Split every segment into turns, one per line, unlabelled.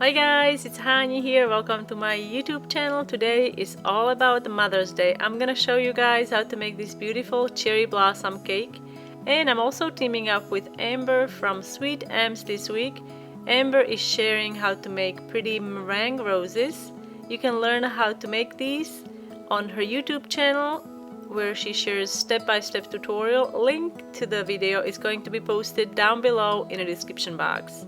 Hi guys, it's Hani here. Welcome to my YouTube channel. Today is all about Mother's Day. I'm gonna show you guys how to make this beautiful cherry blossom cake. And I'm also teaming up with Amber from SWEETAMBS this week. Amber is sharing how to make pretty meringue roses. You can learn how to make these on her YouTube channel, where she shares step-by-step tutorial. Link to the video is going to be posted down below in the description box.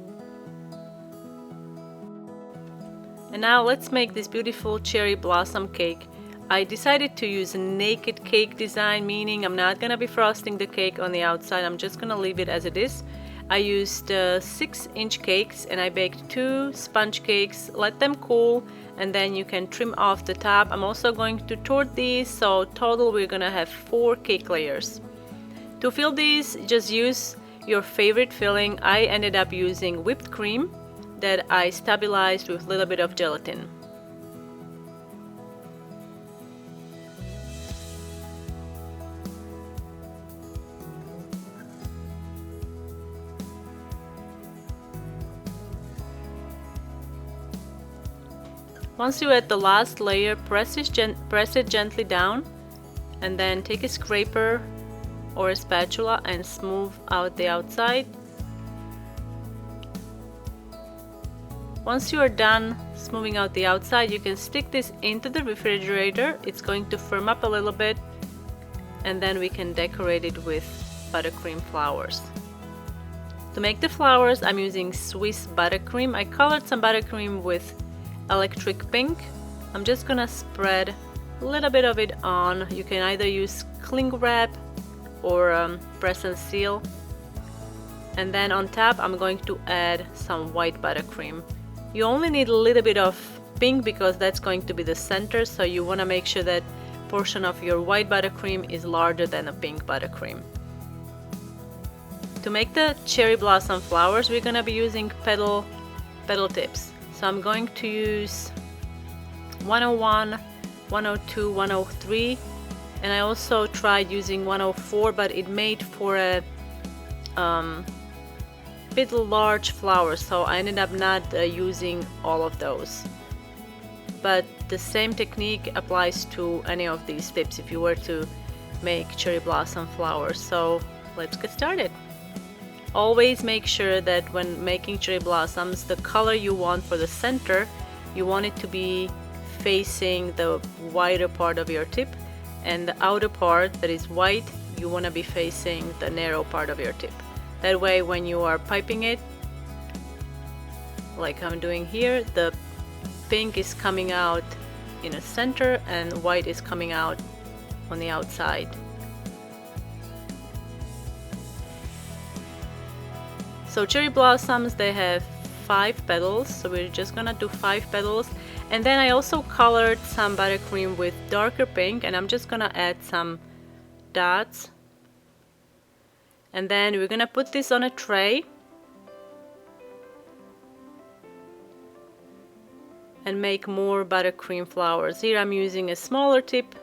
And now let's make this beautiful cherry blossom cake. I decided to use a naked cake design, meaning I'm not gonna be frosting the cake on the outside. I'm just gonna leave it as it is. I used 6-inch cakes and I baked 2 sponge cakes. Let them cool and then you can trim off the top. I'm also going to torte these, so total we're gonna have 4 cake layers. To fill these, just use your favorite filling. I ended up using whipped cream that I stabilized with a little bit of gelatin. Once you add the last layer, press it gently down and then take a scraper or a spatula and smooth out the outside. Once you are done smoothing out the outside, you can stick this into the refrigerator. It's going to firm up a little bit and then we can decorate it with buttercream flowers. To make the flowers, I'm using Swiss buttercream. I colored some buttercream with electric pink. I'm just gonna spread a little bit of it on. You can either use cling wrap or press and seal. And then on top, I'm going to add some white buttercream. You only need a little bit of pink because that's going to be the center, so you want to make sure that portion of your white buttercream is larger than a pink buttercream. To make the cherry blossom flowers, we're going to be using petal tips. So I'm going to use 101, 102, 103, and I also tried using 104, but it made for a bit large flowers, so I ended up not using all of those. But the same technique applies to any of these tips if you were to make cherry blossom flowers. So let's get started. Always make sure that when making cherry blossoms, the color you want for the center, you want it to be facing the wider part of your tip, and the outer part that is white, you want to be facing the narrow part of your tip. That way when you are piping it, like I'm doing here, the pink is coming out in the center and white is coming out on the outside. So cherry blossoms, they have 5 petals, so we're just gonna do 5 petals. And then I also colored some buttercream with darker pink, and I'm just gonna add some dots. And then we're gonna put this on a tray and make more buttercream flowers. Here I'm using a smaller tip.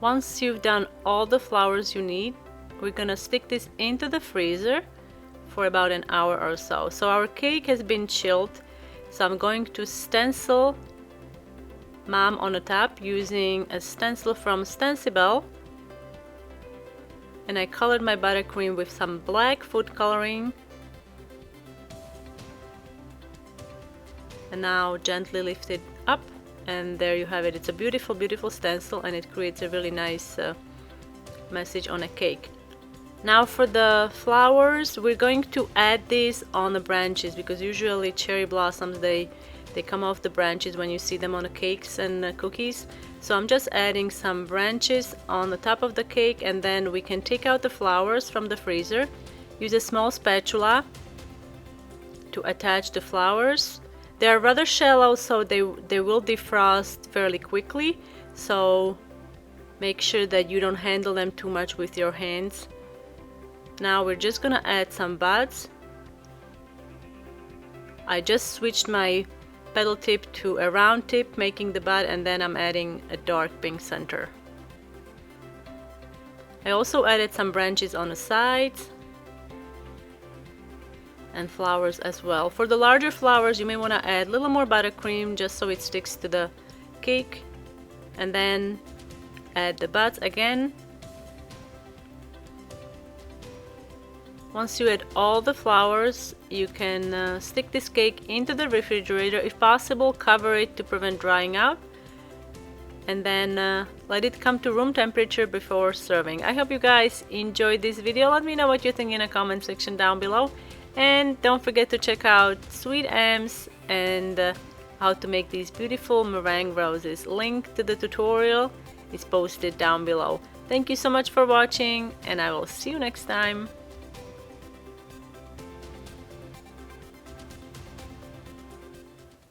Once you've done all the flowers you need, we're gonna stick this into the freezer for about an hour or so. So our cake has been chilled, so I'm going to stencil Mom on the top using a stencil from Stencibelle. And I colored my buttercream with some black food coloring. And now gently lift it up. And there you have it. It's a beautiful, beautiful stencil, and it creates a really nice message on a cake. Now for the flowers, we're going to add these on the branches, because usually cherry blossoms, they come off the branches when you see them on the cakes and cookies. So I'm just adding some branches on the top of the cake, and then we can take out the flowers from the freezer. Use a small spatula to attach the flowers. They are rather shallow, so they will defrost fairly quickly, so make sure that you don't handle them too much with your hands. Now we're just gonna add some buds. I just switched my petal tip to a round tip, making the bud, and then I'm adding a dark pink center. I also added some branches on the sides and flowers as well. For the larger flowers, you may want to add a little more buttercream just so it sticks to the cake, and then add the buds again. Once you add all the flowers, you can stick this cake into the refrigerator. If possible, cover it to prevent drying out, and then let it come to room temperature before serving. I hope you guys enjoyed this video. Let me know what you think in the comment section down below, and don't forget to check out SWEETAMBS and how to make these beautiful meringue roses. Link to the tutorial is posted down below. Thank you so much for watching, and I will see you next time.